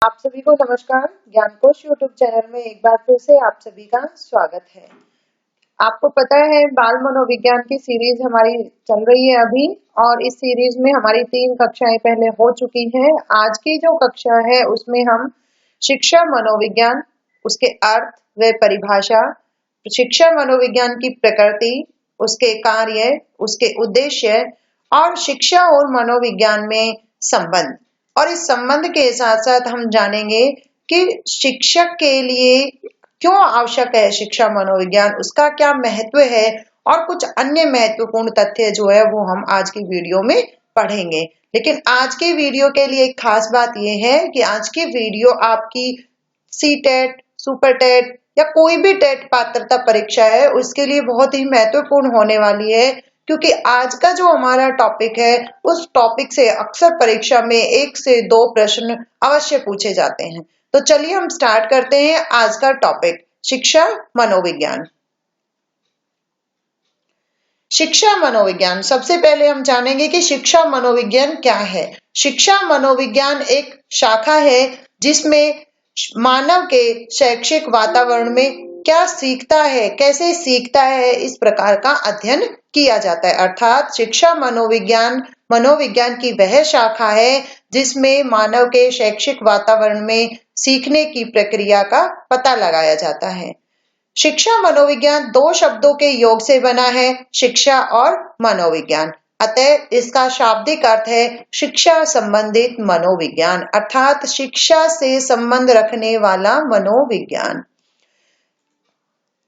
आप सभी को नमस्कार। ज्ञानकोश यूट्यूब चैनल में एक बार फिर से आप सभी का स्वागत है। आपको पता है बाल मनोविज्ञान की सीरीज हमारी चल रही है अभी, और इस सीरीज में हमारी 3 कक्षाएं पहले हो चुकी हैं। आज की जो कक्षा है उसमें हम शिक्षा मनोविज्ञान, उसके अर्थ व परिभाषा, शिक्षा मनोविज्ञान की प्रकृति, उसके कार्य, उसके उद्देश्य और शिक्षा और मनोविज्ञान में संबंध, और इस संबंध के साथ साथ हम जानेंगे कि शिक्षक के लिए क्यों आवश्यक है शिक्षा मनोविज्ञान, उसका क्या महत्व है, और कुछ अन्य महत्वपूर्ण तथ्य जो है वो हम आज की वीडियो में पढ़ेंगे। लेकिन आज के वीडियो के लिए एक खास बात यह है कि आज की वीडियो आपकी सी टेट, सुपर टेट या कोई भी टेट पात्रता परीक्षा है उसके लिए बहुत ही महत्वपूर्ण होने वाली है, क्योंकि आज का जो हमारा टॉपिक है उस टॉपिक से अक्सर परीक्षा में 1 से 2 प्रश्न अवश्य पूछे जाते हैं। तो चलिए हम स्टार्ट करते हैं आज का टॉपिक, शिक्षा मनोविज्ञान। शिक्षा मनोविज्ञान, सबसे पहले हम जानेंगे कि शिक्षा मनोविज्ञान क्या है। शिक्षा मनोविज्ञान एक शाखा है जिसमें मानव के शैक्षिक वातावरण में क्या सीखता है, कैसे सीखता है, इस प्रकार का अध्ययन किया जाता है। अर्थात शिक्षा मनोविज्ञान की वह शाखा है जिसमें मानव के शैक्षिक वातावरण में सीखने की प्रक्रिया का पता लगाया जाता है। शिक्षा मनोविज्ञान 2 शब्दों के योग से बना है, शिक्षा और मनोविज्ञान। अतः इसका शाब्दिक अर्थ है शिक्षा संबंधित मनोविज्ञान, अर्थात शिक्षा से संबंध रखने वाला मनोविज्ञान।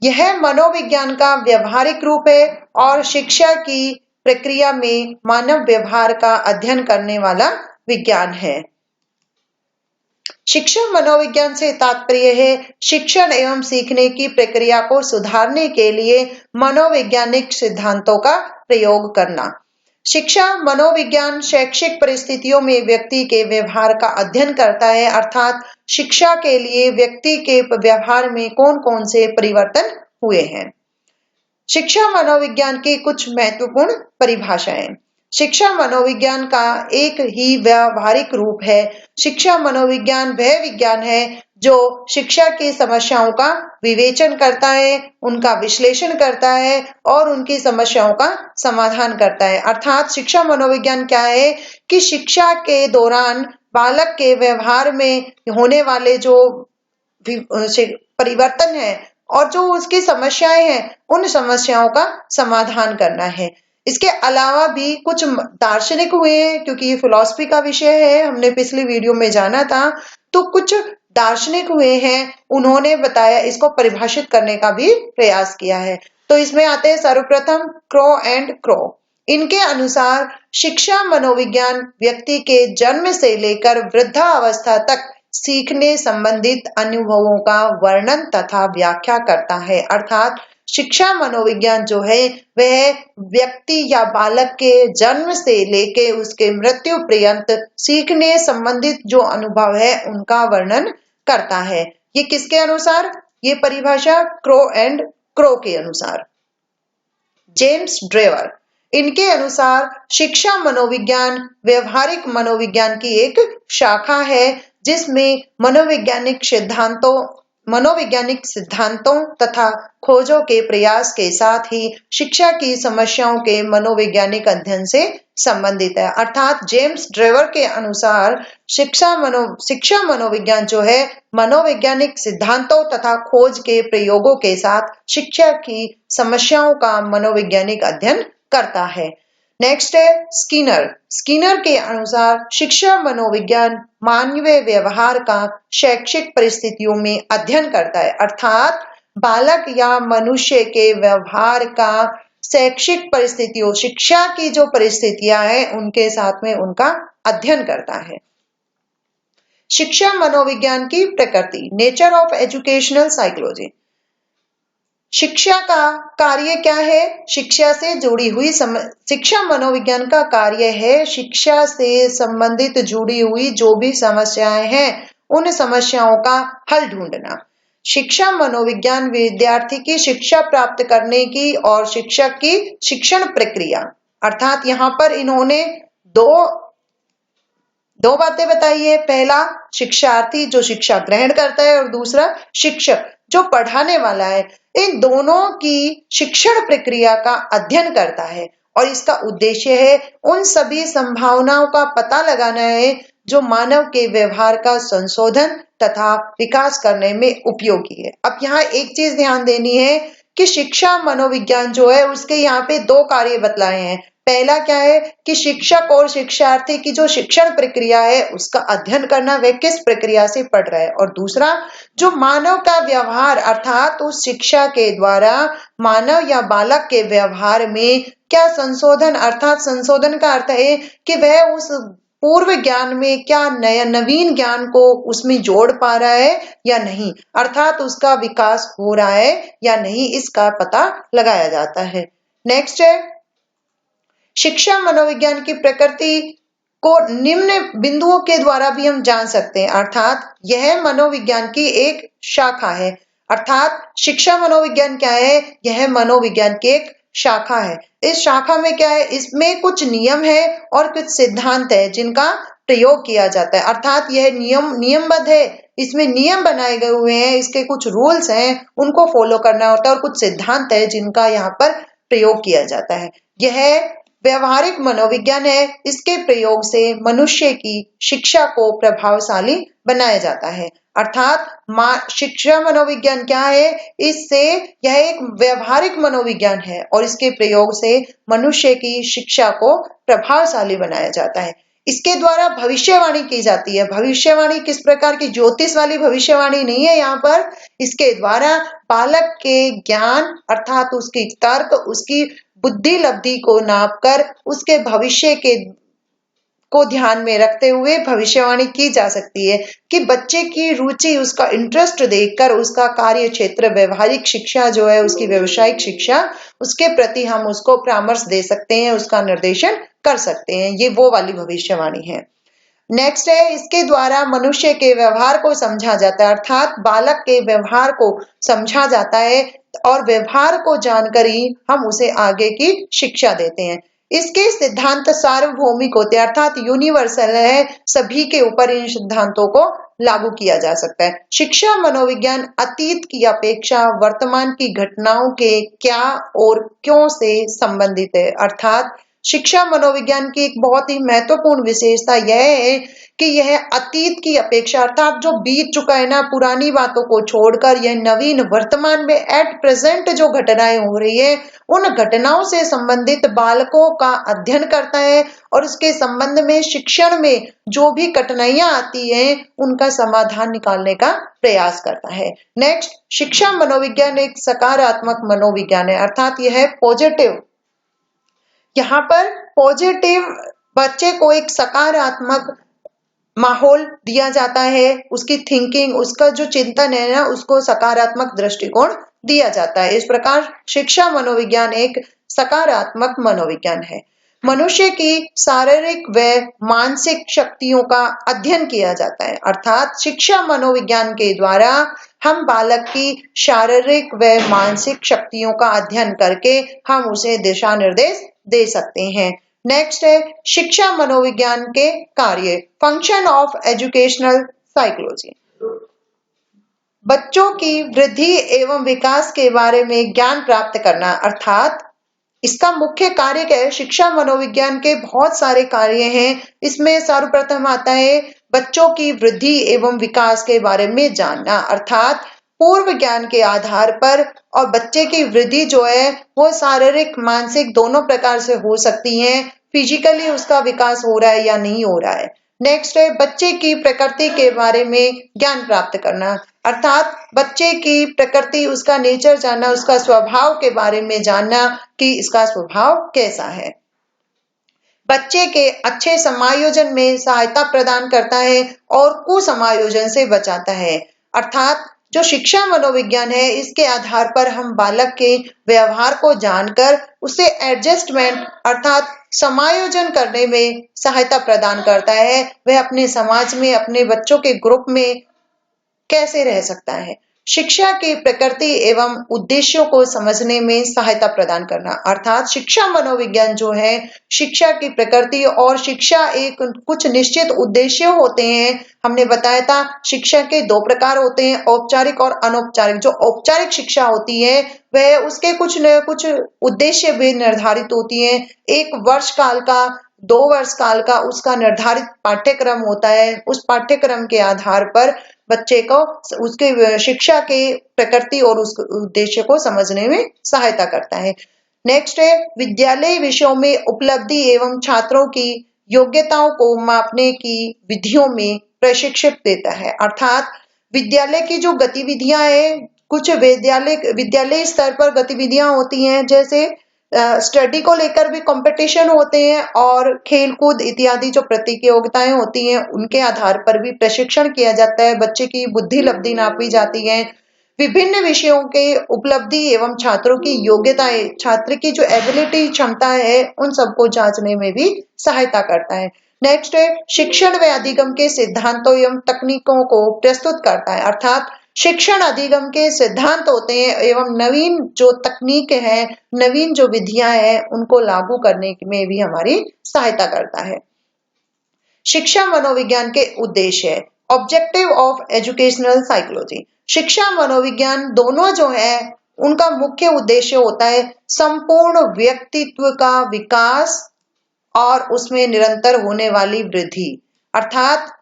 यह मनोविज्ञान का व्यवहारिक रूप है और शिक्षा की प्रक्रिया में मानव व्यवहार का अध्ययन करने वाला विज्ञान है। शिक्षा मनोविज्ञान से तात्पर्य है शिक्षण एवं सीखने की प्रक्रिया को सुधारने के लिए मनोवैज्ञानिक सिद्धांतों का प्रयोग करना। शिक्षा मनोविज्ञान शैक्षिक परिस्थितियों में व्यक्ति के व्यवहार का अध्ययन करता है, अर्थात शिक्षा के लिए व्यक्ति के व्यवहार में कौन कौन से परिवर्तन हुए हैं। शिक्षा मनोविज्ञान की कुछ महत्वपूर्ण परिभाषाएं। शिक्षा मनोविज्ञान का एक ही व्यवहारिक रूप है। शिक्षा मनोविज्ञान वह विज्ञान है जो शिक्षा की समस्याओं का विवेचन करता है, उनका विश्लेषण करता है और उनकी समस्याओं का समाधान करता है। अर्थात शिक्षा मनोविज्ञान क्या है कि शिक्षा के दौरान बालक के व्यवहार में होने वाले जो परिवर्तन है और जो उसकी समस्याएं हैं उन समस्याओं का समाधान करना है। इसके अलावा भी कुछ दार्शनिक हुए हैं, क्योंकि ये फिलॉसफी का विषय है, हमने पिछली वीडियो में जाना था। तो कुछ दार्शनिक हुए हैं, उन्होंने बताया, इसको परिभाषित करने का भी प्रयास किया है। तो इसमें आते हैं सर्वप्रथम क्रो एंड क्रो। इनके अनुसार शिक्षा मनोविज्ञान व्यक्ति के जन्म से लेकर वृद्धावस्था तक सीखने संबंधित अनुभवों का वर्णन तथा व्याख्या करता है। अर्थात शिक्षा मनोविज्ञान जो है वह व्यक्ति या बालक के जन्म से लेके उसके मृत्यु पर्यंत सीखने संबंधित जो अनुभव है उनका वर्णन करता है। ये किसके अनुसार? ये परिभाषा क्रो एंड क्रो के अनुसार। जेम्स ड्रेवर, इनके अनुसार शिक्षा मनोविज्ञान व्यवहारिक मनोविज्ञान की एक शाखा है जिसमें मनोवैज्ञानिक सिद्धांतों तथा खोजों के प्रयास के साथ ही शिक्षा की समस्याओं के मनोवैज्ञानिक अध्ययन से संबंधित है। अर्थात जेम्स ड्रेवर के अनुसार शिक्षा मनोविज्ञान जो है मनोवैज्ञानिक सिद्धांतों तथा खोज के प्रयोगों के साथ शिक्षा की समस्याओं का मनोवैज्ञानिक अध्ययन करता है। नेक्स्ट है स्किनर के अनुसार शिक्षा मनोविज्ञान मानवीय व्यवहार का शैक्षिक परिस्थितियों में अध्ययन करता है, अर्थात बालक या मनुष्य के व्यवहार का शैक्षिक परिस्थितियों, शिक्षा की जो परिस्थितियां हैं उनके साथ में उनका अध्ययन करता है। शिक्षा मनोविज्ञान की प्रकृति, नेचर ऑफ एजुकेशनल साइकोलॉजी। शिक्षा का कार्य क्या है? शिक्षा मनोविज्ञान का कार्य है शिक्षा से संबंधित जुड़ी हुई जो भी समस्याएं हैं उन समस्याओं का हल ढूंढना। शिक्षा मनोविज्ञान विद्यार्थी की शिक्षा प्राप्त करने की और शिक्षक की शिक्षण प्रक्रिया, अर्थात यहाँ पर इन्होंने दो बातें बताइए, पहला शिक्षार्थी जो शिक्षा ग्रहण करता है और दूसरा शिक्षक जो पढ़ाने वाला है। इन दोनों की शिक्षण प्रक्रिया का अध्ययन करता है और इसका उद्देश्य है उन सभी संभावनाओं का पता लगाना है जो मानव के व्यवहार का संशोधन तथा विकास करने में उपयोगी है। अब यहाँ एक चीज ध्यान देनी है कि शिक्षा मनोविज्ञान जो है उसके यहाँ पे दो कार्य बतलाए हैं। पहला क्या है कि शिक्षक और शिक्षार्थी की जो शिक्षण प्रक्रिया है उसका अध्ययन करना, वह किस प्रक्रिया से पढ़ रहा है, और दूसरा जो मानव का व्यवहार अर्थात उस शिक्षा के द्वारा मानव या बालक के व्यवहार में क्या संशोधन, अर्थात संशोधन का अर्थ है कि वह उस पूर्व ज्ञान में क्या नया नवीन ज्ञान को उसमें जोड़ पा रहा है या नहीं, अर्थात उसका विकास हो रहा है या नहीं, इसका पता लगाया जाता है। नेक्स्ट है शिक्षा मनोविज्ञान की प्रकृति को निम्न बिंदुओं के द्वारा भी हम जान सकते हैं, अर्थात यह मनोविज्ञान की एक शाखा है। अर्थात शिक्षा मनोविज्ञान क्या है, यह मनोविज्ञान की एक शाखा है। इस शाखा में क्या है, इसमें कुछ नियम है और कुछ सिद्धांत है जिनका प्रयोग किया जाता है, अर्थात यह नियमबद्ध है, इसमें नियम बनाए गए हुए हैं, इसके कुछ रूल्स हैं, उनको फॉलो करना होता है और कुछ सिद्धांत है जिनका यहाँ पर प्रयोग किया जाता है। यह व्यवहारिक मनोविज्ञान है, इसके प्रयोग से मनुष्य की शिक्षा को प्रभावशाली बनाया जाता है। अर्थात शिक्षा मनोविज्ञान क्या है, इससे यह एक व्यवहारिक मनोविज्ञान है और इसके प्रयोग से मनुष्य की शिक्षा को प्रभावशाली बनाया जाता है। इसके द्वारा भविष्यवाणी की जाती है। भविष्यवाणी किस प्रकार की, ज्योतिष वाली भविष्यवाणी नहीं है यहाँ पर। इसके द्वारा बालक के ज्ञान अर्थात उसकी तर्क, उसकी बुद्धि लब्धि को नापकर उसके भविष्य के को ध्यान में रखते हुए भविष्यवाणी की जा सकती है कि बच्चे की रुचि, उसका इंटरेस्ट देखकर उसका कार्य क्षेत्र व्यवहारिक शिक्षा जो है, उसकी व्यवसायिक शिक्षा, उसके प्रति हम उसको परामर्श दे सकते हैं, उसका निर्देशन कर सकते हैं। ये वो वाली भविष्यवाणी है। नेक्स्ट है इसके द्वारा मनुष्य के व्यवहार को समझा जाता है, अर्थात बालक के व्यवहार को समझा जाता है और व्यवहार को जानकर ही हम उसे आगे की शिक्षा देते हैं। इसके सिद्धांत सार्वभौमिक होते हैं, अर्थात यूनिवर्सल है, सभी के ऊपर इन सिद्धांतों को लागू किया जा सकता है। शिक्षा मनोविज्ञान अतीत की अपेक्षा वर्तमान की घटनाओं के क्या और क्यों से संबंधित है, अर्थात शिक्षा मनोविज्ञान की एक बहुत ही महत्वपूर्ण विशेषता यह है कि यह अतीत की अपेक्षा अर्थात जो बीत चुका है ना, पुरानी बातों को छोड़कर यह नवीन वर्तमान में एट प्रेजेंट जो घटनाएं हो रही है उन घटनाओं से संबंधित बालकों का अध्ययन करता है और उसके संबंध में शिक्षण में जो भी कठिनाइयां आती हैं उनका समाधान निकालने का प्रयास करता है। नेक्स्ट, शिक्षा मनोविज्ञान एक सकारात्मक मनोविज्ञान है, अर्थात यह है पॉजिटिव। यहाँ पर पॉजिटिव, बच्चे को एक सकारात्मक माहौल दिया जाता है, उसकी थिंकिंग, उसका जो चिंतन है ना, उसको सकारात्मक दृष्टिकोण दिया जाता है। इस प्रकार शिक्षा मनोविज्ञान एक सकारात्मक मनोविज्ञान है। मनुष्य की शारीरिक व मानसिक शक्तियों का अध्ययन किया जाता है, अर्थात शिक्षा मनोविज्ञान के द्वारा हम बालक की शारीरिक व मानसिक शक्तियों का अध्ययन करके हम उसे दिशा निर्देश दे सकते हैं। नेक्स्ट है शिक्षा मनोविज्ञान के कार्य, फंक्शन ऑफ एजुकेशनल साइकोलॉजी। बच्चों की वृद्धि एवं विकास के बारे में ज्ञान प्राप्त करना, अर्थात इसका मुख्य कार्य क्या है। शिक्षा मनोविज्ञान के बहुत सारे कार्य हैं, इसमें सर्वप्रथम आता है बच्चों की वृद्धि एवं विकास के बारे में जानना, अर्थात पूर्व ज्ञान के आधार पर, और बच्चे की वृद्धि जो है वो शारीरिक मानसिक दोनों प्रकार से हो सकती है, फिजिकली उसका विकास हो रहा है या नहीं हो रहा है। नेक्स्ट है बच्चे की प्रकृति के बारे में ज्ञान प्राप्त करना, अर्थात बच्चे की प्रकृति, उसका नेचर जानना, उसका स्वभाव के बारे में जानना कि इसका स्वभाव कैसा है। बच्चे के अच्छे समायोजन में सहायता प्रदान करता है और कुसमायोजन से बचाता है, अर्थात जो शिक्षा मनोविज्ञान है इसके आधार पर हम बालक के व्यवहार को जानकर उसे एडजस्टमेंट अर्थात समायोजन करने में सहायता प्रदान करता है, वह अपने समाज में अपने बच्चों के ग्रुप में कैसे रह सकता है। शिक्षा की प्रकृति एवं उद्देश्यों को समझने में सहायता प्रदान करना, अर्थात शिक्षा मनोविज्ञान जो है शिक्षा की प्रकृति और शिक्षा एक कुछ निश्चित उद्देश्य होते हैं। हमने बताया था शिक्षा के दो प्रकार होते हैं, औपचारिक और अनौपचारिक। जो औपचारिक शिक्षा होती है वह उसके कुछ न कुछ उद्देश्य भी निर्धारित होती है। 1 वर्ष काल का 2 वर्ष काल का उसका निर्धारित पाठ्यक्रम होता है। उस पाठ्यक्रम के आधार पर बच्चे को उसके शिक्षा के प्रकृति और उस उद्देश्य को समझने में सहायता करता है। नेक्स्ट है विद्यालय विषयों में उपलब्धि एवं छात्रों की योग्यताओं को मापने की विधियों में प्रशिक्षित देता है, अर्थात विद्यालय की जो गतिविधियां हैं, कुछ विद्यालय स्तर पर गतिविधियां होती हैं, जैसे स्टडी को लेकर भी कंपटीशन होते हैं और खेल कूद इत्यादि जो प्रतियोगिताएं होती हैं उनके आधार पर भी प्रशिक्षण किया जाता है। बच्चे की बुद्धि लब्धि नापी जाती है। विभिन्न विषयों के उपलब्धि एवं छात्रों की योग्यताएं, छात्र की जो एबिलिटी क्षमता है उन सबको जांचने में भी सहायता करता है। नेक्स्ट है शिक्षण व अधिगम के सिद्धांतों एवं तकनीकों को प्रस्तुत करता है, अर्थात शिक्षण अधिगम के सिद्धांत होते हैं एवं नवीन जो तकनीक है, नवीन जो विधियां हैं उनको लागू करने में भी हमारी सहायता करता है। शिक्षा मनोविज्ञान के उद्देश्य, ऑब्जेक्टिव ऑफ एजुकेशनल साइकोलॉजी। शिक्षा मनोविज्ञान दोनों जो है उनका मुख्य उद्देश्य होता है संपूर्ण व्यक्तित्व का विकास और उसमें निरंतर होने वाली वृद्धि, अर्थात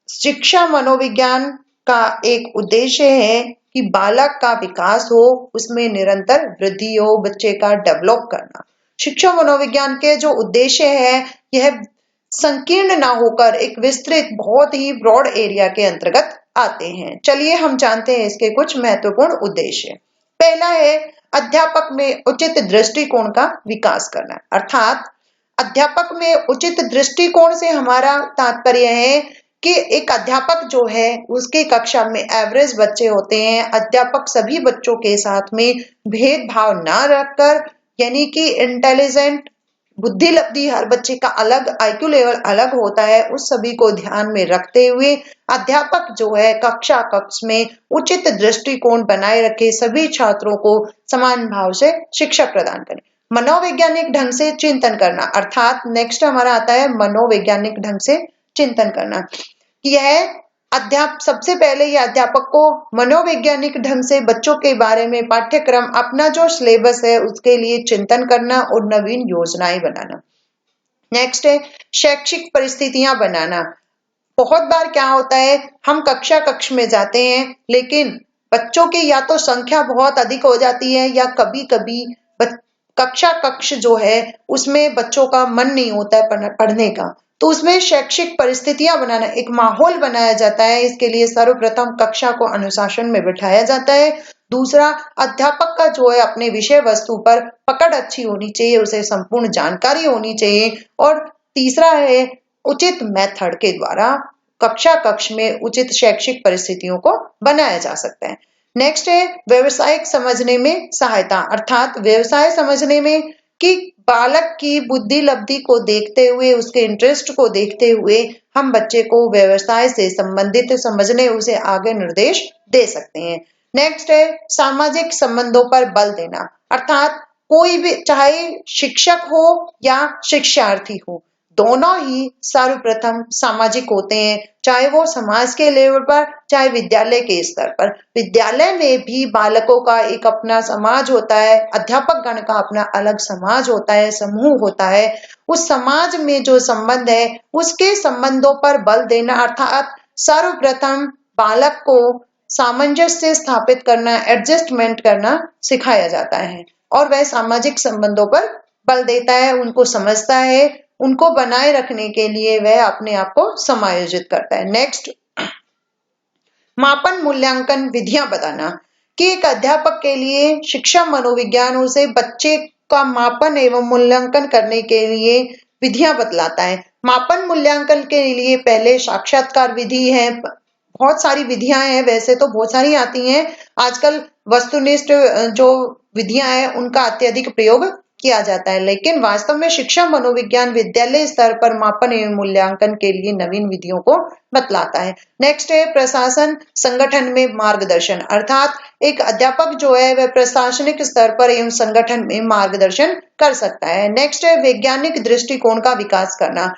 शिक्षा मनोविज्ञान का एक उद्देश्य है कि बालक का विकास हो, उसमें निरंतर वृद्धि हो, बच्चे का डेवलप करना। शिक्षा मनोविज्ञान के जो उद्देश्य है यह संकीर्ण ना होकर एक विस्तृत बहुत ही ब्रॉड एरिया के अंतर्गत आते हैं। चलिए हम जानते हैं इसके कुछ महत्वपूर्ण उद्देश्य। पहला है अध्यापक में उचित दृष्टिकोण का विकास करना, अर्थात अध्यापक में उचित दृष्टिकोण से हमारा तात्पर्य है कि एक अध्यापक जो है उसकी कक्षा में एवरेज बच्चे होते हैं। अध्यापक सभी बच्चों के साथ में भेदभाव ना रखकर, यानी कि इंटेलिजेंट बुद्धि लब्धि हर बच्चे का अलग, आईक्यू लेवल अलग होता है, उस सभी को ध्यान में रखते हुए अध्यापक जो है कक्ष में उचित दृष्टिकोण बनाए रखे, सभी छात्रों को समान भाव से शिक्षा प्रदान करें। मनोवैज्ञानिक ढंग से चिंतन करना, अर्थात नेक्स्ट हमारा आता है मनोवैज्ञानिक ढंग से चिंतन करना। यह सबसे पहले ये अध्यापक को मनोवैज्ञानिक ढंग से बच्चों के बारे में पाठ्यक्रम, अपना जो सिलेबस है उसके लिए चिंतन करना और नवीन योजनाएं बनाना। नेक्स्ट है शैक्षिक परिस्थितियां बनाना। बहुत बार क्या होता है हम कक्ष में जाते हैं लेकिन बच्चों की या तो संख्या बहुत अधिक हो जाती है या कभी कभी कक्ष जो है उसमें बच्चों का मन नहीं होता है पढ़ने का, तो उसमें शैक्षिक परिस्थितियां बनाना, एक माहौल बनाया जाता है। इसके लिए सर्वप्रथम कक्षा को अनुशासन में बिठाया जाता है। दूसरा, अध्यापक का जो है अपने विषय वस्तु पर पकड़ अच्छी होनी चाहिए, उसे संपूर्ण जानकारी होनी चाहिए। और तीसरा है उचित मेथड के द्वारा कक्ष में उचित शैक्षिक परिस्थितियों को बनाया जा सकता है। नेक्स्ट है व्यवसायिक समझने में सहायता, अर्थात व्यवसाय समझने में कि बालक की बुद्धि लब्धि को देखते हुए, उसके इंटरेस्ट को देखते हुए हम बच्चे को व्यवसाय से संबंधित समझने, उसे आगे निर्देश दे सकते हैं। नेक्स्ट है सामाजिक संबंधों पर बल देना, अर्थात कोई भी चाहे शिक्षक हो या शिक्षार्थी हो, दोनों ही सर्वप्रथम सामाजिक होते हैं, चाहे वो समाज के लेवल पर चाहे विद्यालय के स्तर पर। विद्यालय में भी बालकों का एक अपना समाज होता है, अध्यापक गण का अपना अलग समाज होता है, समूह होता है। उस समाज में जो संबंध है उसके संबंधों पर बल देना, अर्थात सर्वप्रथम बालक को सामंजस्य स्थापित करना, एडजस्टमेंट करना सिखाया जाता है और वह सामाजिक संबंधों पर बल देता है, उनको समझता है, उनको बनाए रखने के लिए वह अपने आप को समायोजित करता है। नेक्स्ट, मापन मूल्यांकन विधियां बताना कि एक अध्यापक के लिए शिक्षा मनोविज्ञान उसे बच्चे का मापन एवं मूल्यांकन करने के लिए विधियां बतलाता है। मापन मूल्यांकन के लिए पहले साक्षात्कार विधि है, बहुत सारी विधियां हैं, वैसे तो बहुत सारी आती हैं, आजकल वस्तुनिष्ठ जो विधियां हैं उनका अत्यधिक प्रयोग किया जाता है, लेकिन वास्तव में शिक्षा मनोविज्ञान विद्यालय स्तर पर मापन एवं मूल्यांकन के लिए नवीन विधियों को बतलाता है। नेक्स्ट है प्रशासन संगठन में मार्गदर्शन, अर्थात एक अध्यापक जो है वह प्रशासनिक स्तर पर एवं संगठन में मार्गदर्शन कर सकता है। नेक्स्ट है वैज्ञानिक दृष्टिकोण का विकास करना।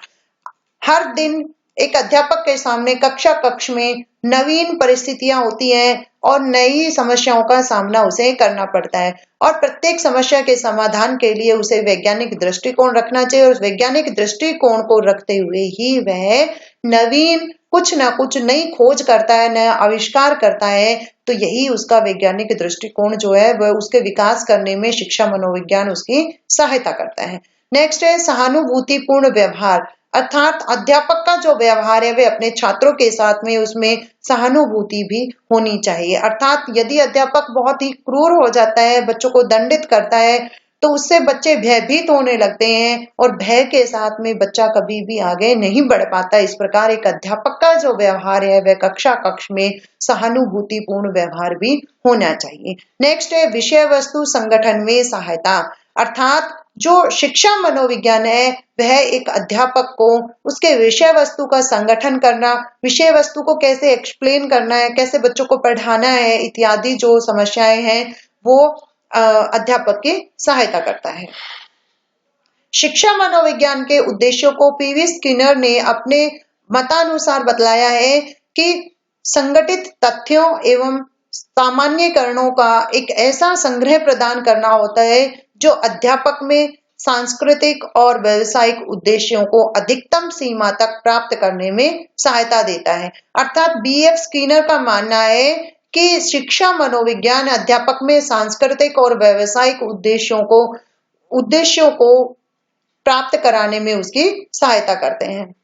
हर दिन एक अध्यापक के सामने कक्ष में नवीन परिस्थितियां होती हैं और नई समस्याओं का सामना उसे करना पड़ता है, और प्रत्येक समस्या के समाधान के लिए उसे वैज्ञानिक दृष्टिकोण रखना चाहिए, और उस वैज्ञानिक दृष्टिकोण को रखते हुए ही वह नवीन कुछ ना कुछ नई खोज करता है, नया आविष्कार करता है। तो यही उसका वैज्ञानिक दृष्टिकोण जो है वह उसके विकास करने में शिक्षा मनोविज्ञान उसकी सहायता करता है। नेक्स्ट है सहानुभूतिपूर्ण व्यवहार, अर्थात अध्यापक का जो व्यवहार है वह अपने छात्रों के साथ में उसमें सहानुभूति भी होनी चाहिए। अर्थात यदि अध्यापक बहुत ही क्रूर हो जाता है, बच्चों को दंडित करता है, तो उससे बच्चे भयभीत होने लगते हैं और भय के साथ में बच्चा कभी भी आगे नहीं बढ़ पाता। इस प्रकार एक अध्यापक का जो व्यवहार है वह कक्ष में सहानुभूतिपूर्ण व्यवहार भी होना चाहिए। नेक्स्ट है विषय वस्तु संगठन में सहायता, अर्थात जो शिक्षा मनोविज्ञान है वह एक अध्यापक को उसके विषय वस्तु का संगठन करना, विषय वस्तु को कैसे एक्सप्लेन करना है, कैसे बच्चों को पढ़ाना है, इत्यादि जो समस्याएं हैं वो अध्यापक की सहायता करता है। शिक्षा मनोविज्ञान के उद्देश्यों को पीवी स्किनर ने अपने मतानुसार बतलाया है कि संगठित तथ्यों एवं सामान्यीकरणों का एक ऐसा संग्रह प्रदान करना होता है जो अध्यापक में सांस्कृतिक और व्यवसायिक उद्देश्यों को अधिकतम सीमा तक प्राप्त करने में सहायता देता है। अर्थात बीएफ स्किनर का मानना है कि शिक्षा मनोविज्ञान अध्यापक में सांस्कृतिक और व्यवसायिक उद्देश्यों को प्राप्त कराने में उसकी सहायता करते हैं।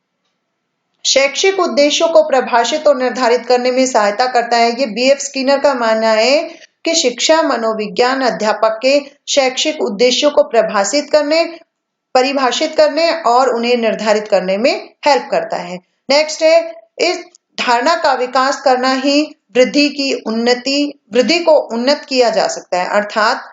शैक्षिक उद्देश्यों को परिभाषित और निर्धारित करने में सहायता करता है। ये बीएफ स्किनर का मानना है कि शिक्षा मनोविज्ञान अध्यापक के शैक्षिक उद्देश्यों को परिभाषित करने और उन्हें निर्धारित करने में हेल्प करता है। नेक्स्ट है इस धारणा का विकास करना ही वृद्धि को उन्नत किया जा सकता है, अर्थात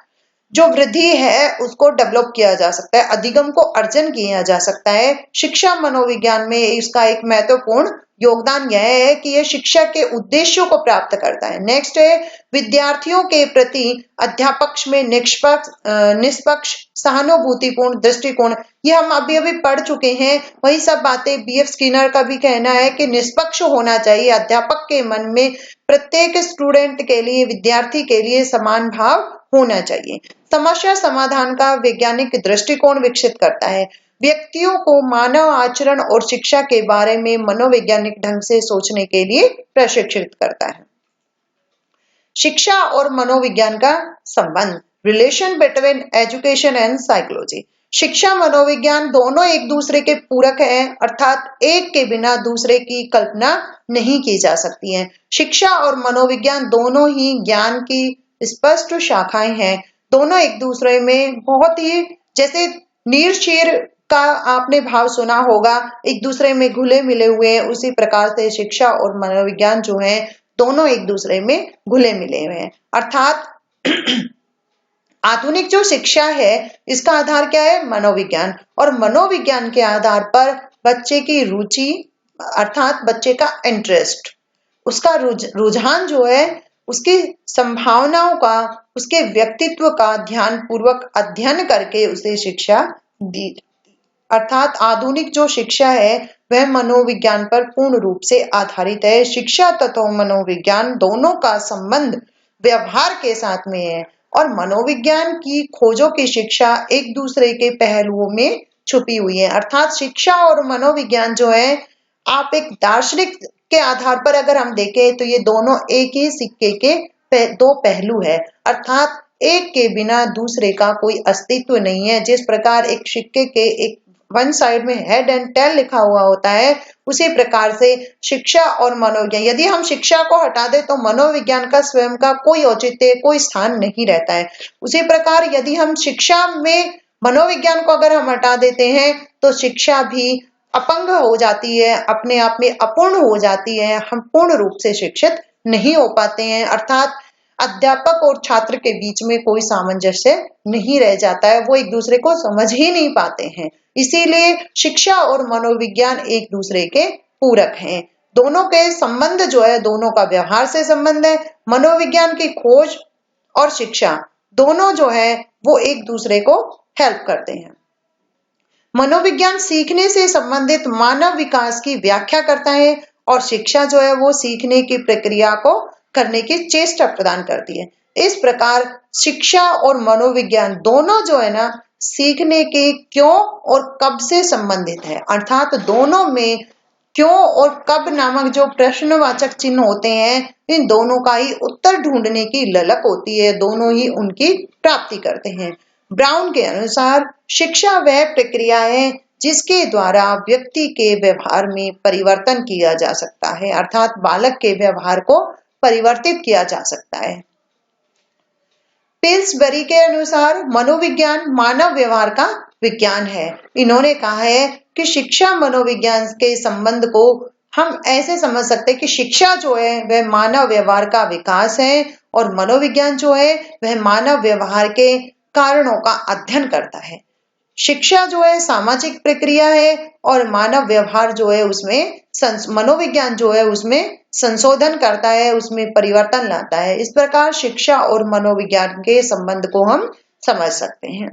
जो वृद्धि है उसको डेवलप किया जा सकता है, अधिगम को अर्जन किया जा सकता है। शिक्षा मनोविज्ञान में इसका एक महत्वपूर्ण योगदान यह है कि यह शिक्षा के उद्देश्यों को प्राप्त करता है। नेक्स्ट है विद्यार्थियों के प्रति अध्यापक में निष्पक्ष सहानुभूतिपूर्ण दृष्टिकोण। ये हम अभी पढ़ चुके हैं, वही सब बातें बीएफ स्किनर का भी कहना है कि निष्पक्ष होना चाहिए। अध्यापक के मन में प्रत्येक स्टूडेंट के लिए, विद्यार्थी के लिए समान भाव होना चाहिए। समस्या समाधान का वैज्ञानिक दृष्टिकोण विकसित करता है। व्यक्तियों को मानव आचरण और शिक्षा के बारे में मनोवैज्ञानिक ढंग से सोचने के लिए प्रशिक्षित करता है। शिक्षा और मनोविज्ञान का संबंध, relation between education and psychology. शिक्षा मनोविज्ञान दोनों एक दूसरे के पूरक हैं, अर्थात एक के बिना दूसरे की कल्पना नहीं की जा सकती है। शिक्षा और मनोविज्ञान दोनों ही ज्ञान की स्पष्ट शाखाएं हैं। दोनों एक दूसरे में बहुत ही, जैसे नीर शीर का आपने भाव सुना होगा, एक दूसरे में घुले मिले हुए हैं, उसी प्रकार से शिक्षा और मनोविज्ञान जो है दोनों एक दूसरे में घुले मिले हुए हैं। अर्थात आधुनिक जो शिक्षा है इसका आधार क्या है? मनोविज्ञान। और मनोविज्ञान के आधार पर बच्चे की रुचि, अर्थात बच्चे का इंटरेस्ट, उसका रुझान जो है, उसकी संभावनाओं का, उसके व्यक्तित्व का ध्यान पूर्वक अध्ययन करके उसे शिक्षा दी। अर्थात आधुनिक जो शिक्षा है वह मनोविज्ञान पर पूर्ण रूप से आधारित है। शिक्षा तथा मनोविज्ञान दोनों का संबंध व्यवहार के साथ में है, और मनोविज्ञान की खोजों की शिक्षा एक दूसरे के पहलुओं में छुपी हुई है। अर्थात शिक्षा और मनोविज्ञान जो है, आप एक दार्शनिक के आधार पर अगर हम देखें तो ये दोनों एक ही सिक्के के दो पहलू है, अर्थात एक के बिना दूसरे का कोई अस्तित्व नहीं है। जिस प्रकार एक सिक्के के एक वन साइड में हेड एंड टेल लिखा हुआ होता है, उसी प्रकार से शिक्षा और मनोविज्ञान, यदि हम शिक्षा को हटा दें तो मनोविज्ञान का स्वयं का कोई औचित्य, कोई स्थान नहीं रहता है। उसी प्रकार यदि हम शिक्षा में मनोविज्ञान को अगर हम हटा देते हैं तो शिक्षा भी अपंग हो जाती है, अपने आप में अपूर्ण हो जाती है, हम पूर्ण रूप से शिक्षित नहीं हो पाते हैं। अर्थात अध्यापक और छात्र के बीच में कोई सामंजस्य नहीं रह जाता है, वो एक दूसरे को समझ ही नहीं पाते हैं। इसीलिए शिक्षा और मनोविज्ञान एक दूसरे के पूरक हैं। दोनों के संबंध जो है, दोनों का व्यवहार से संबंध है। मनोविज्ञान की खोज और शिक्षा दोनों जो है वो एक दूसरे को हेल्प करते हैं। मनोविज्ञान सीखने से संबंधित मानव विकास की व्याख्या करता है और शिक्षा जो है वो सीखने की प्रक्रिया को करने की चेष्टा प्रदान करती है। इस प्रकार शिक्षा और मनोविज्ञान दोनों जो है ना सीखने के क्यों और कब से संबंधित है, अर्थात दोनों में क्यों और कब नामक जो प्रश्नवाचक चिन्ह होते हैं, इन दोनों का ही उत्तर ढूंढने की ललक होती है, दोनों ही उनकी प्राप्ति करते हैं। ब्राउन के अनुसार शिक्षा वह प्रक्रिया है जिसके द्वारा व्यक्ति के व्यवहार में परिवर्तन किया जा सकता है, अर्थात बालक के व्यवहार को परिवर्तित किया जा सकता है। पिल्सबरी के अनुसार मनोविज्ञान मानव व्यवहार का विज्ञान है। इन्होंने कहा है कि शिक्षा मनोविज्ञान के संबंध को हम ऐसे समझ सकते हैं कि शिक्षा जो है वह मानव व्यवहार का विकास है और मनोविज्ञान जो है वह मानव व्यवहार के कारणों का अध्ययन करता है। शिक्षा जो है सामाजिक प्रक्रिया है और मानव व्यवहार जो है उसमें मनोविज्ञान जो है उसमें संशोधन करता है, उसमें परिवर्तन लाता है। इस प्रकार शिक्षा और मनोविज्ञान के संबंध को हम समझ सकते हैं।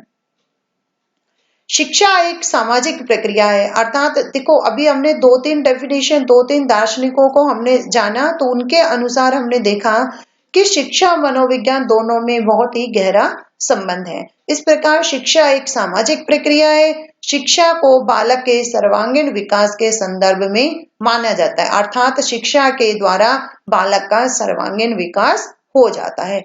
शिक्षा एक सामाजिक प्रक्रिया है, अर्थात देखो अभी हमने दो तीन डेफिनेशन, दो तीन दार्शनिकों को हमने जाना, तो उनके अनुसार हमने देखा कि शिक्षा मनोविज्ञान दोनों में बहुत ही गहरा संबंध है। इस प्रकार शिक्षा एक सामाजिक प्रक्रिया है। शिक्षा को बालक के सर्वांगीण विकास के संदर्भ में माना जाता है, अर्थात शिक्षा के द्वारा बालक का सर्वांगीण विकास हो जाता है।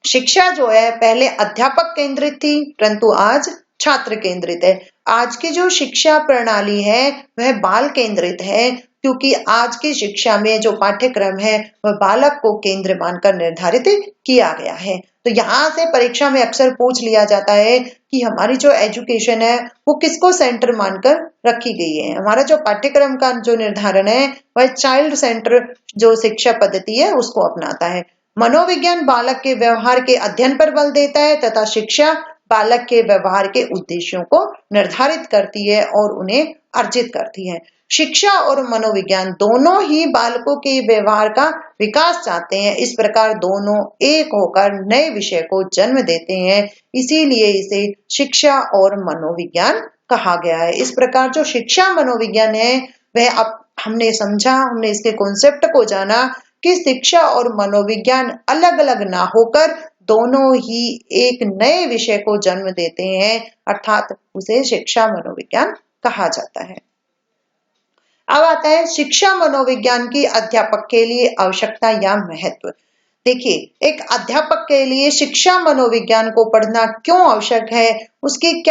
शिक्षा जो है पहले अध्यापक केंद्रित थी, परंतु आज छात्र केंद्रित है। आज की जो शिक्षा प्रणाली है वह बाल केंद्रित है, क्योंकि आज की शिक्षा में जो पाठ्यक्रम है वह बालक को केंद्र मानकर निर्धारित किया गया है। तो यहाँ से परीक्षा में अक्सर पूछ लिया जाता है कि हमारी जो एजुकेशन है वो किसको सेंटर मानकर रखी गई है। हमारा जो पाठ्यक्रम का जो निर्धारण है वह चाइल्ड सेंटर जो शिक्षा पद्धति है उसको अपनाता है। मनोविज्ञान बालक के व्यवहार के अध्ययन पर बल देता है तथा शिक्षा बालक के व्यवहार के उद्देश्यों को निर्धारित करती है और उन्हें अर्जित करती है। शिक्षा और मनोविज्ञान दोनों ही बालकों के व्यवहार का विकास चाहते हैं। इस प्रकार दोनों एक होकर नए विषय को जन्म देते हैं, इसीलिए इसे शिक्षा और मनोविज्ञान कहा गया है। इस प्रकार जो शिक्षा मनोविज्ञान है वह अब हमने समझा, हमने इसके कॉन्सेप्ट को जाना कि शिक्षा और मनोविज्ञान अलग अलग ना होकर दोनों ही एक नए विषय को जन्म देते हैं, अर्थात उसे शिक्षा मनोविज्ञान कहा जाता है। अब आता है शिक्षा मनोविज्ञान की अध्यापक के लिए आवश्यकता या महत्व। देखिए, एक अध्यापक के लिए शिक्षा मनोविज्ञान को पढ़ना क्यों आवश्यक है, उसकी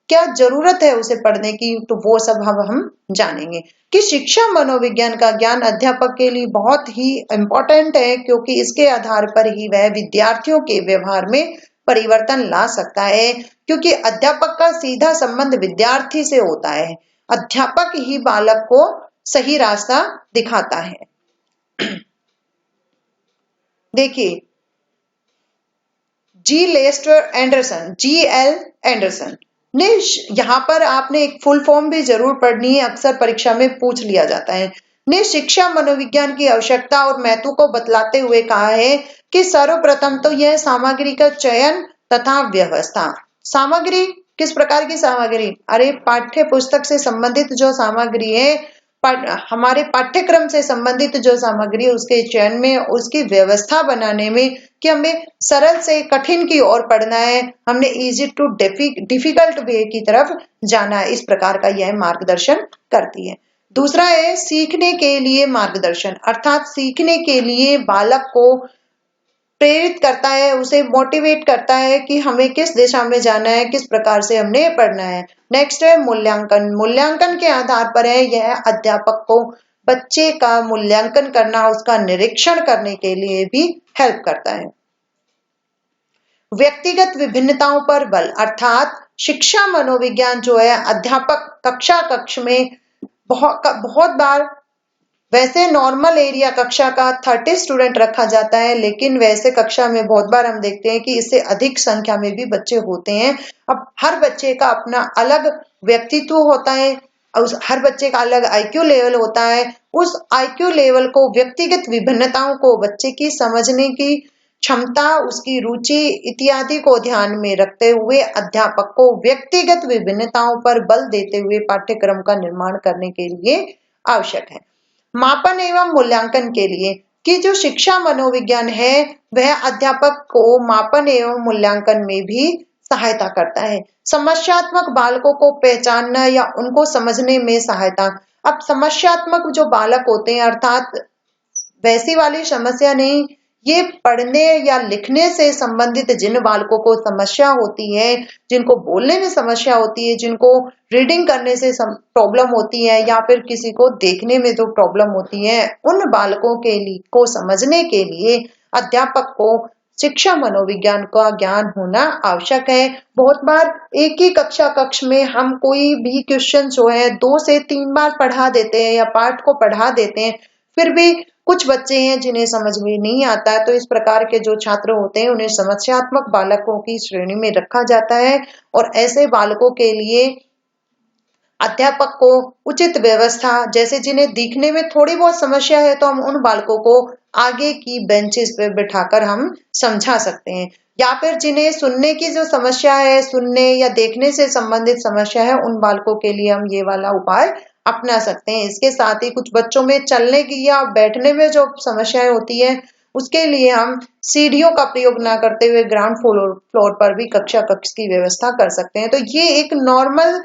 क्या जरूरत है उसे पढ़ने की, तो वो सब हम जानेंगे कि शिक्षा मनोविज्ञान का ज्ञान अध्यापक के लिए बहुत ही इम्पोर्टेंट है, क्योंकि इसके आधार पर ही वह विद्यार्थियों के व्यवहार में परिवर्तन ला सकता है, क्योंकि अध्यापक का सीधा संबंध विद्यार्थी से होता है। अध्यापक ही बालक को सही रास्ता दिखाता है। देखिए, GL एंडरसन ने, यहाँ पर आपने एक फुल फॉर्म भी जरूर पढ़नी है, अक्सर परीक्षा में पूछ लिया जाता है, ने शिक्षा मनोविज्ञान की आवश्यकता और महत्व को बतलाते हुए कहा है कि सर्वप्रथम तो यह सामग्री का चयन तथा व्यवस्था। सामग्री किस प्रकार की सामग्री? अरे पाठ्य पुस्तक से संबंधित जो सामग्री है, हमारे पाठ्यक्रम से संबंधित जो सामग्री है उसके चयन में, उसकी व्यवस्था बनाने में, कि हमें सरल से कठिन की ओर पढ़ना है, हमने इजी टू डिफिकल्ट वे की तरफ जाना है, इस प्रकार का यह मार्गदर्शन करती है। दूसरा है सीखने के लिए मार्गदर्शन, अर्थात सीखने के लिए बालक को प्रेरित करता है, उसे मोटिवेट करता है कि हमें किस दिशा में जाना है, किस प्रकार से हमने पढ़ना है। नेक्स्ट है मूल्यांकन। मूल्यांकन के आधार पर है यह अध्यापक को बच्चे का मूल्यांकन करना, उसका निरीक्षण करने के लिए भी हेल्प करता है। व्यक्तिगत विभिन्नताओं पर बल, अर्थात शिक्षा मनोविज्ञान जो है अध्यापक कक्ष में बहुत बार वैसे नॉर्मल एरिया कक्षा का 30 स्टूडेंट रखा जाता है, लेकिन वैसे कक्षा में बहुत बार हम देखते हैं कि इससे अधिक संख्या में भी बच्चे होते हैं। अब हर बच्चे का अपना अलग व्यक्तित्व होता है, हर बच्चे का अलग आईक्यू लेवल होता है। उस आईक्यू लेवल को, व्यक्तिगत विभिन्नताओं को, बच्चे की समझने की क्षमता, उसकी रुचि इत्यादि को ध्यान में रखते हुए अध्यापक को व्यक्तिगत विभिन्नताओं पर बल देते हुए पाठ्यक्रम का निर्माण करने के लिए आवश्यक है। मापन एवं मूल्यांकन के लिए कि जो शिक्षा मनोविज्ञान है वह अध्यापक को मापन एवं मूल्यांकन में भी सहायता करता है। समस्यात्मक बालकों को पहचानना या उनको समझने में सहायता। अब समस्यात्मक जो बालक होते हैं, अर्थात वैसी वाली समस्या नहीं, ये पढ़ने या लिखने से संबंधित जिन बालकों को समस्या होती है, जिनको बोलने में समस्या होती है, जिनको रीडिंग करने से प्रॉब्लम होती है या फिर किसी को देखने में जो प्रॉब्लम होती है, उन बालकों के लिए को समझने के लिए अध्यापक को शिक्षा मनोविज्ञान का ज्ञान होना आवश्यक है। बहुत बार एक ही कक्ष में हम कोई भी क्वेश्चन जो है 2 से 3 बार पढ़ा देते हैं या पाठ को पढ़ा देते हैं, फिर भी कुछ बच्चे हैं जिन्हें समझ में नहीं आता है, तो इस प्रकार के जो छात्र होते हैं उन्हें समस्यात्मक बालकों की श्रेणी में रखा जाता है और ऐसे बालकों के लिए अध्यापक को उचित व्यवस्था, जैसे जिन्हें दिखने में थोड़ी बहुत समस्या है तो हम उन बालकों को आगे की बेंचेस पे बिठाकर हम समझा सकते हैं, या फिर जिन्हें सुनने की जो समस्या है, सुनने या देखने से संबंधित समस्या है, उन बालकों के लिए हम ये वाला उपाय अपना सकते हैं। इसके साथ ही कुछ बच्चों में चलने की या बैठने में जो समस्याएं होती है, उसके लिए हम सीढ़ियों का प्रयोग ना करते हुए ग्राउंड फ्लोर पर भी कक्ष की व्यवस्था कर सकते हैं। तो ये एक नॉर्मल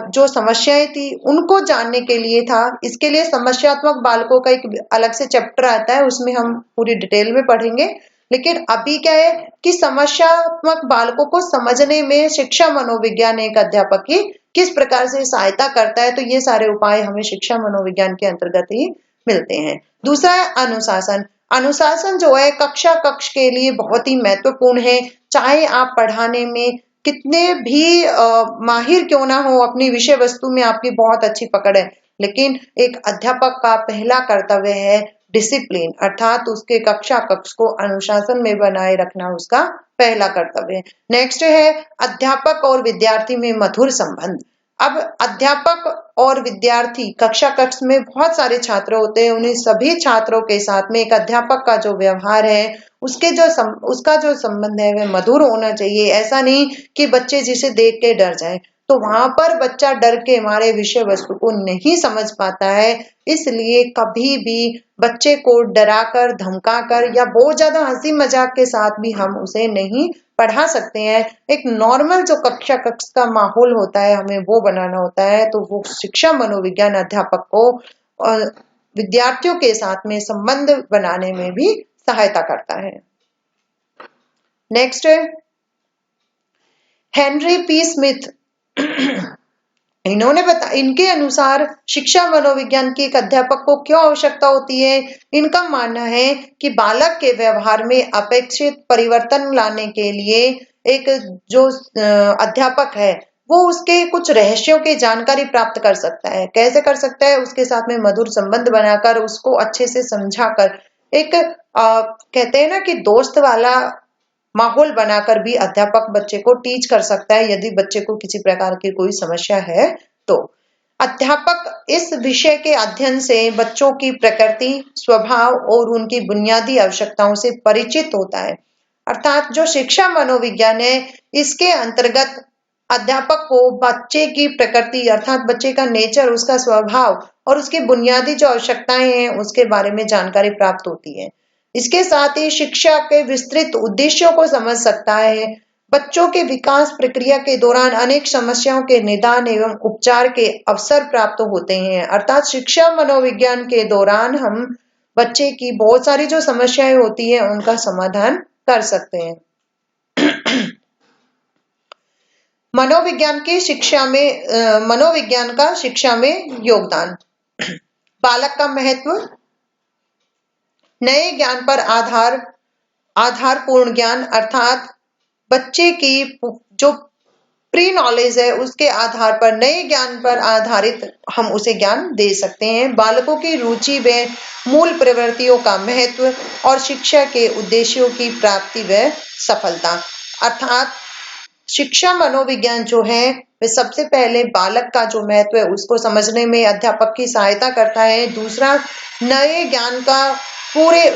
जो समस्याएं थी उनको जानने के लिए था। इसके लिए समस्यात्मक बालकों का एक अलग से चैप्टर आता है, उसमें हम पूरी डिटेल में पढ़ेंगे। लेकिन अभी क्या है कि समस्यात्मक बालकों को समझने में शिक्षा मनोविज्ञान एक अध्यापक की किस प्रकार से सहायता करता है, तो ये सारे उपाय हमें शिक्षा मनोविज्ञान के अंतर्गत ही मिलते हैं। दूसरा है अनुशासन। अनुशासन जो है कक्ष के लिए बहुत ही महत्वपूर्ण है। चाहे आप पढ़ाने में कितने भी माहिर क्यों ना हो, अपनी विषय वस्तु में आपकी बहुत अच्छी पकड़ है, लेकिन एक अध्यापक का पहला कर्तव्य है डिसिप्लिन, अर्थात उसके कक्ष को अनुशासन में बनाए रखना उसका पहला कर्तव्य है। नेक्स्ट है अध्यापक और विद्यार्थी में मधुर संबंध। अब अध्यापक और विद्यार्थी कक्ष में बहुत सारे छात्र होते हैं, उन्हीं सभी छात्रों के साथ में एक अध्यापक का जो व्यवहार है, उसका जो संबंध है वह मधुर होना चाहिए। ऐसा नहीं कि बच्चे जिसे देख के डर जाएं, तो वहां पर बच्चा डर के हमारे विषय वस्तु को नहीं समझ पाता है। इसलिए कभी भी बच्चे को डराकर, धमकाकर या बहुत ज्यादा हंसी मजाक के साथ भी हम उसे नहीं पढ़ा सकते हैं। एक नॉर्मल जो कक्ष का माहौल होता है हमें वो बनाना होता है, तो वो शिक्षा मनोविज्ञान अध्यापक को विद्यार्थियों के साथ में संबंध बनाने में भी सहायता करता है। नेक्स्ट है हेनरी पी स्मिथ। इनके अनुसार शिक्षा मनोविज्ञान के एक अध्यापक को क्यों आवश्यकता होती है। इनका मानना है कि बालक के व्यवहार में अपेक्षित परिवर्तन लाने के लिए एक जो अध्यापक है वो उसके कुछ रहस्यों की जानकारी प्राप्त कर सकता है। कैसे कर सकता है? उसके साथ में मधुर संबंध बनाकर, उसको अच्छे से समझाकर, एक कहते हैं ना कि दोस्त वाला माहौल बनाकर भी अध्यापक बच्चे को टीच कर सकता है यदि बच्चे को किसी प्रकार की कोई समस्या है तो। अध्यापक इस विषय के अध्ययन से बच्चों की प्रकृति, स्वभाव और उनकी बुनियादी आवश्यकताओं से परिचित होता है। अर्थात जो शिक्षा मनोविज्ञान है इसके अंतर्गत अध्यापक को बच्चे की प्रकृति, अर्थात बच्चे का नेचर, उसका स्वभाव और उसकी बुनियादी जो आवश्यकताएं हैं उसके बारे में जानकारी प्राप्त होती है। इसके साथ ही शिक्षा के विस्तृत उद्देश्यों को समझ सकता है। बच्चों के विकास प्रक्रिया के दौरान अनेक समस्याओं के निदान एवं उपचार के अवसर प्राप्त होते हैं। अर्थात शिक्षा मनोविज्ञान के दौरान हम बच्चे की बहुत सारी जो समस्याएं होती है उनका समाधान कर सकते हैं। मनोविज्ञान का शिक्षा में योगदान। बालक का महत्व। नए ज्ञान पर आधारपूर्ण ज्ञान, अर्थात बच्चे की जो प्री नॉलेज है उसके आधार पर, नए ज्ञान पर आधारित हम उसे ज्ञान दे सकते हैं। बालकों की रुचि व मूल प्रवृत्तियों का महत्व और शिक्षा के उद्देश्यों की प्राप्ति व सफलता। अर्थात शिक्षा मनोविज्ञान जो है वह सबसे पहले बालक का जो महत्व है उसको समझने में अध्यापक की सहायता करता है। दूसरा, नए ज्ञान का पूरे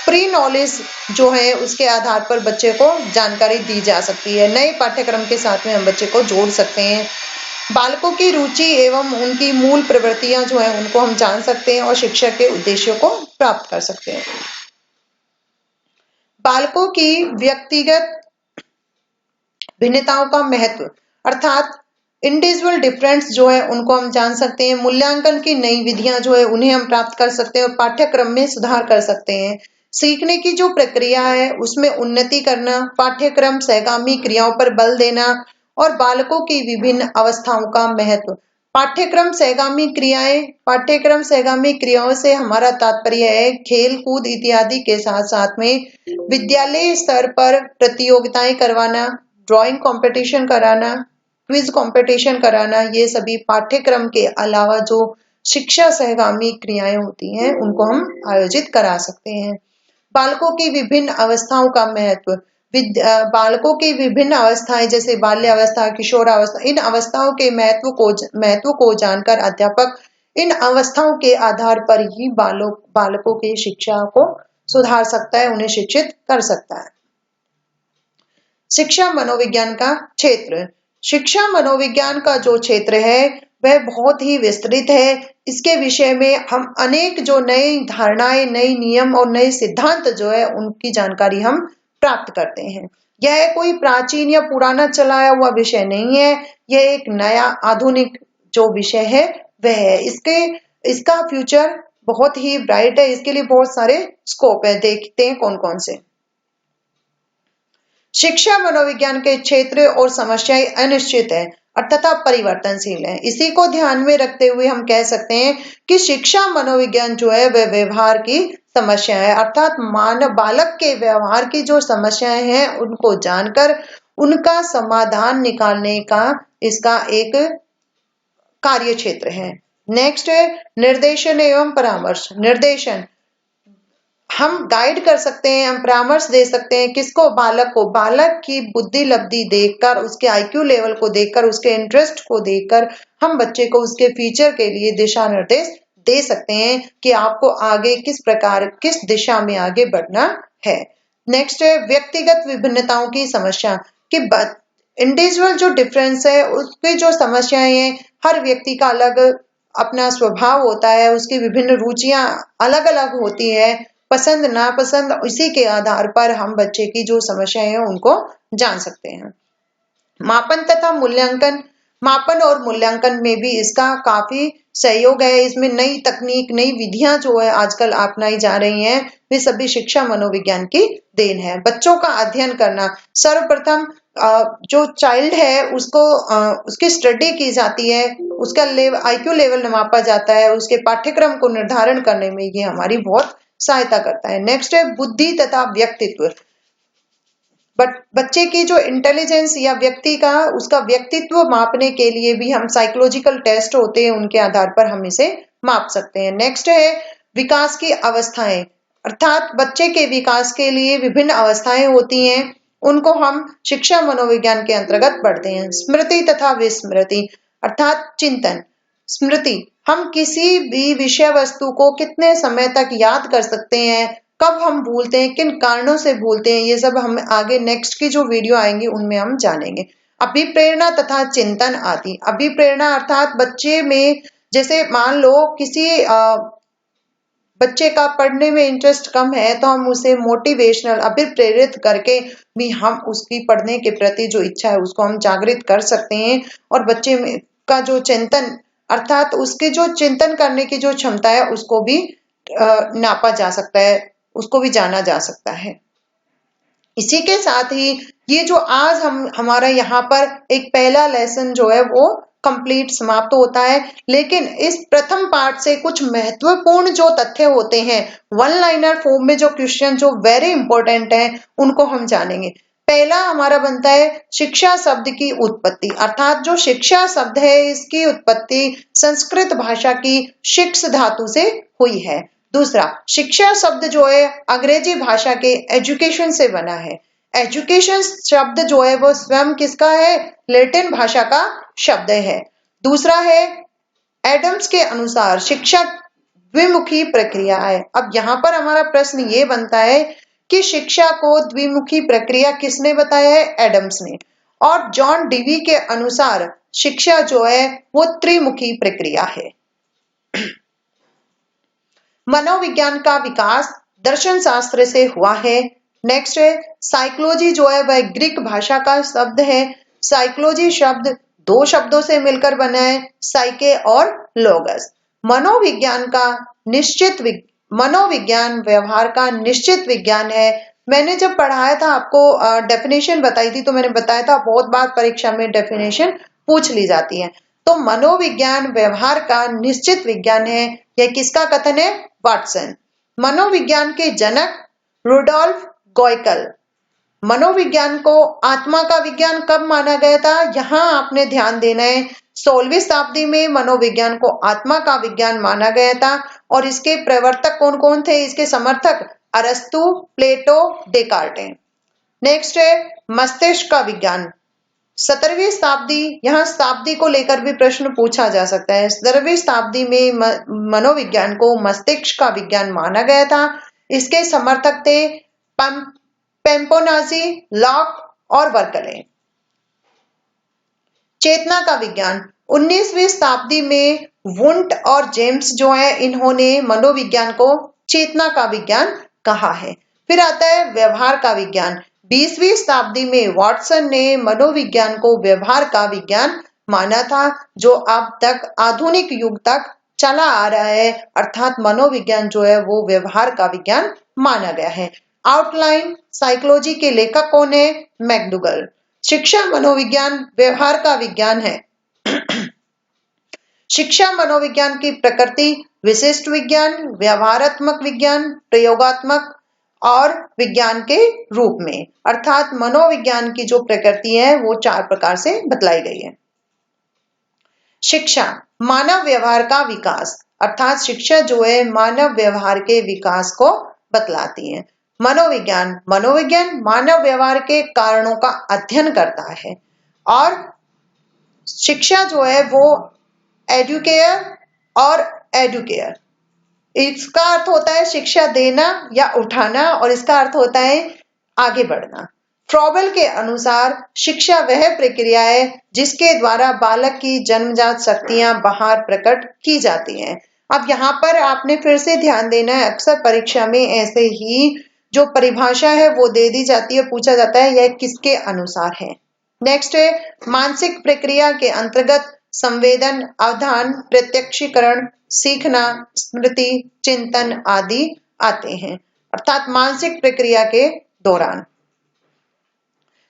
प्री नॉलेज जो है उसके आधार पर बच्चे को जानकारी दी जा सकती है। नए पाठ्यक्रम के साथ में हम बच्चे को जोड़ सकते हैं। बालकों की रुचि एवं उनकी मूल प्रवृत्तियां जो है उनको हम जान सकते हैं और शिक्षा के उद्देश्यों को प्राप्त कर सकते हैं। बालकों की व्यक्तिगत भिन्नताओं का महत्व, अर्थात इंडिविजुअल डिफरेंस जो है उनको हम जान सकते हैं। मूल्यांकन की नई विधियां जो है उन्हें हम प्राप्त कर सकते हैं और पाठ्यक्रम में सुधार कर सकते हैं। सीखने की जो प्रक्रिया है उसमें उन्नति करना, पाठ्यक्रम सहगामी क्रियाओं पर बल देना और बालकों की विभिन्न अवस्थाओं का महत्व। पाठ्यक्रम सहगामी क्रियाओं से हमारा तात्पर्य है खेल कूद इत्यादि के साथ साथ में विद्यालय स्तर पर प्रतियोगिताएं करवाना, ड्राइंग कंपटीशन कराना, क्विज कंपटीशन कराना, ये सभी पाठ्यक्रम के अलावा जो शिक्षा सहगामी क्रियाएं होती हैं उनको हम आयोजित करा सकते हैं। बालकों की विभिन्न अवस्थाओं का महत्व, बालकों की विभिन्न अवस्थाएं जैसे बाल्यावस्था, किशोरावस्था, इन अवस्थाओं के महत्व को जानकर अध्यापक इन अवस्थाओं के आधार पर ही बालकों की शिक्षा को सुधार सकता है, उन्हें शिक्षित कर सकता है। शिक्षा मनोविज्ञान का क्षेत्र, शिक्षा मनोविज्ञान का जो क्षेत्र है वह बहुत ही विस्तृत है। इसके विषय में हम अनेक जो नई धारणाएं, नए नियम और नए सिद्धांत जो है उनकी जानकारी हम प्राप्त करते हैं। यह कोई प्राचीन या पुराना चला हुआ विषय नहीं है, यह एक नया आधुनिक जो विषय है वह है। इसका फ्यूचर बहुत ही ब्राइट है, इसके लिए बहुत सारे स्कोप है। देखते हैं कौन कौन से। शिक्षा मनोविज्ञान के क्षेत्र और समस्याएं अनिश्चित है तथा परिवर्तनशील है। इसी को ध्यान में रखते हुए हम कह सकते हैं कि शिक्षा मनोविज्ञान जो है वह व्यवहार की समस्या है, अर्थात बालक के व्यवहार की जो समस्याएं हैं उनको जानकर उनका समाधान निकालने का इसका एक कार्य क्षेत्र है। नेक्स्ट है निर्देशन एवं परामर्श। निर्देशन, हम गाइड कर सकते हैं, हम परामर्श दे सकते हैं किसको, बालक को। बालक की बुद्धि लब्धि देखकर, उसके आईक्यू लेवल को देखकर, उसके इंटरेस्ट को देखकर हम बच्चे को उसके फ्यूचर के लिए दिशा निर्देश दे सकते हैं कि आपको आगे किस दिशा में आगे बढ़ना है। नेक्स्ट है व्यक्तिगत विभिन्नताओं की समस्या, कि इंडिविजुअल जो डिफरेंस है उसकी जो समस्याएं हैं, हर व्यक्ति का अलग अपना स्वभाव होता है, उसकी विभिन्न रुचियां अलग अलग होती है, पसंद नापसंद, इसी के आधार पर हम बच्चे की जो समस्याएं हैं उनको जान सकते हैं। मापन तथा मूल्यांकन, मापन और मूल्यांकन में भी इसका काफी सहयोग है। इसमें नई तकनीक, नई विधियां जो है आजकल अपनाई जा रही हैं, वे सभी शिक्षा मनोविज्ञान की देन है। बच्चों का अध्ययन करना, सर्वप्रथम जो चाइल्ड है उसको उसकी स्टडी की जाती है, उसका आईक्यू लेवल मापा जाता है, उसके पाठ्यक्रम को निर्धारण करने में ये हमारी बहुत सहायता करता है। नेक्स्ट है बुद्धि तथा व्यक्तित्व। बच्चे की जो इंटेलिजेंस या उसका व्यक्तित्व मापने के लिए भी हम साइकोलॉजिकल टेस्ट होते हैं, उनके आधार पर हम इसे माप सकते हैं। नेक्स्ट है विकास की अवस्थाएं, अर्थात बच्चे के विकास के लिए विभिन्न अवस्थाएं होती हैं, उनको हम शिक्षा मनोविज्ञान के अंतर्गत पढ़ते हैं। स्मृति तथा विस्मृति, अर्थात चिंतन। स्मृति, हम किसी भी विषय वस्तु को कितने समय तक याद कर सकते हैं, कब हम भूलते हैं, किन कारणों से भूलते हैं, ये सब हम आगे नेक्स्ट की जो वीडियो आएंगी उनमें हम जानेंगे। अभिप्रेरणा तथा चिंतन आदि। अभिप्रेरणा अर्थात बच्चे में, जैसे मान लो किसी बच्चे का पढ़ने में इंटरेस्ट कम है तो हम उसे मोटिवेशनल अभिप्रेरित करके भी हम उसकी पढ़ने के प्रति जो इच्छा है उसको हम जागृत कर सकते हैं, और बच्चे में का जो चिंतन अर्थात उसके जो चिंतन करने की जो क्षमता है उसको भी नापा जा सकता है, उसको भी जाना जा सकता है। इसी के साथ ही ये जो आज हमारा यहाँ पर एक पहला लेसन जो है वो कंप्लीट समाप्त होता है, लेकिन इस प्रथम पार्ट से कुछ महत्वपूर्ण जो तथ्य होते हैं, वन लाइनर फॉर्म में जो क्वेश्चन जो वेरी इंपॉर्टेंट है उनको हम जानेंगे। पहला हमारा बनता है शिक्षा शब्द की उत्पत्ति, अर्थात जो शिक्षा शब्द है इसकी उत्पत्ति संस्कृत भाषा की शिक्ष धातु से हुई है। दूसरा, शिक्षा शब्द जो है अंग्रेजी भाषा के एजुकेशन से बना है। एजुकेशन शब्द जो है वो स्वयं किसका है? लैटिन भाषा का शब्द है। दूसरा है, एडम्स के अनुसार शिक्षा द्विमुखी प्रक्रिया है। अब यहाँ पर हमारा प्रश्न ये बनता है कि शिक्षा को द्विमुखी प्रक्रिया किसने बताया है? एडम्स ने। और जॉन डीवी के अनुसार शिक्षा जो है वो त्रिमुखी प्रक्रिया है। मनोविज्ञान का विकास दर्शन शास्त्र से हुआ है। नेक्स्ट है, साइकोलॉजी जो है वह ग्रीक भाषा का शब्द है। साइकोलॉजी शब्द दो शब्दों से मिलकर बना है, साइके और लोगस। मनोविज्ञान व्यवहार का निश्चित विज्ञान है। मैंने जब पढ़ाया था आपको डेफिनेशन बताई थी तो मैंने बताया था बहुत बार परीक्षा में डेफिनेशन पूछ ली जाती है। तो मनोविज्ञान व्यवहार का निश्चित विज्ञान है। यह किसका कथन है? वाटसन। मनोविज्ञान के जनक रुडोल्फ गॉयकल। मनोविज्ञान को आत्मा का विज्ञान कब माना गया था? यहाँ आपने ध्यान देना है, 16वीं शताब्दी में मनोविज्ञान को आत्मा का विज्ञान माना गया था। और इसके प्रवर्तक कौन कौन थे? इसके समर्थक अरस्तु, प्लेटो, डेकार्टे। नेक्स्ट है मस्तिष्क का विज्ञान। 17वीं शताब्दी, यहाँ शताब्दी को लेकर भी प्रश्न पूछा जा सकता है। 17वीं शताब्दी में मनोविज्ञान को मस्तिष्क का विज्ञान माना गया था। इसके समर्थक थे पेम्पोनाजी, लॉक और बर्कले। चेतना का विज्ञान, 19वीं शताब्दी में वुंट और जेम्स जो है इन्होंने मनोविज्ञान को चेतना का विज्ञान कहा है। फिर आता है व्यवहार का विज्ञान। 20वीं शताब्दी में वाटसन ने मनोविज्ञान को व्यवहार का विज्ञान माना था, जो अब तक आधुनिक युग तक चला आ रहा है, अर्थात मनोविज्ञान जो है वो व्यवहार का विज्ञान माना गया है। आउटलाइन साइकोलॉजी के लेखक कौन है? मैकडूगल। शिक्षा मनोविज्ञान व्यवहार का विज्ञान है। शिक्षा मनोविज्ञान की प्रकृति विशिष्ट विज्ञान, व्यवहारात्मक विज्ञान, प्रयोगात्मक और विज्ञान के रूप में, अर्थात मनोविज्ञान की जो प्रकृति है वो 4 प्रकार से बतलाई गई है। शिक्षा मानव व्यवहार का विकास, अर्थात शिक्षा जो है मानव व्यवहार के विकास को बतलाती है। मनोविज्ञान मानव व्यवहार के कारणों का अध्ययन करता है। और शिक्षा जो है वो एडुकेयर और एडुकेयर, इसका अर्थ होता है शिक्षा देना या उठाना, और इसका अर्थ होता है आगे बढ़ना। फ्रॉबेल के अनुसार शिक्षा वह प्रक्रिया है जिसके द्वारा बालक की जन्मजात शक्तियां बाहर प्रकट की जाती हैं। अब यहाँ पर आपने फिर से ध्यान देना है, अक्सर परीक्षा में ऐसे ही जो परिभाषा है वो दे दी जाती है, पूछा जाता है यह किसके अनुसार है। नेक्स्ट है मानसिक प्रक्रिया के अंतर्गत संवेदन, अवधान, प्रत्यक्षीकरण, सीखना, स्मृति, चिंतन आदि आते हैं, अर्थात मानसिक प्रक्रिया के दौरान।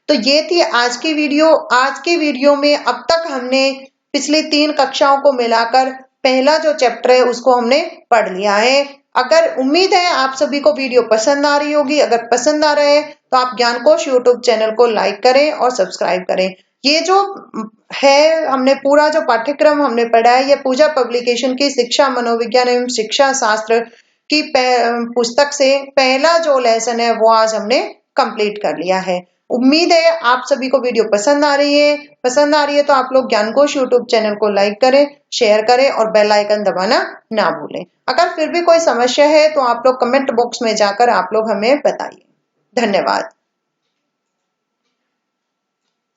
तो ये थी आज की वीडियो। आज की वीडियो में अब तक हमने पिछली 3 कक्षाओं को मिलाकर पहला जो चैप्टर है उसको हमने पढ़ लिया है। अगर उम्मीद है आप सभी को वीडियो पसंद आ रही होगी। अगर पसंद आ रहा है तो आप ज्ञानकोश यूट्यूब चैनल को लाइक करें और सब्सक्राइब करें। ये जो है हमने पूरा जो पाठ्यक्रम हमने पढ़ा है, ये पूजा पब्लिकेशन की शिक्षा मनोविज्ञान एवं शिक्षा शास्त्र की पुस्तक से पहला जो लेसन है वो आज हमने कंप्लीट कर लिया है। उम्मीद है आप सभी को वीडियो पसंद आ रही है तो आप लोग ज्ञानकोश यूट्यूब चैनल को लाइक करें, शेयर करें और बेल आइकन दबाना ना भूलें। अगर फिर भी कोई समस्या है तो आप लोग कमेंट बॉक्स में जाकर आप लोग हमें बताइए। धन्यवाद।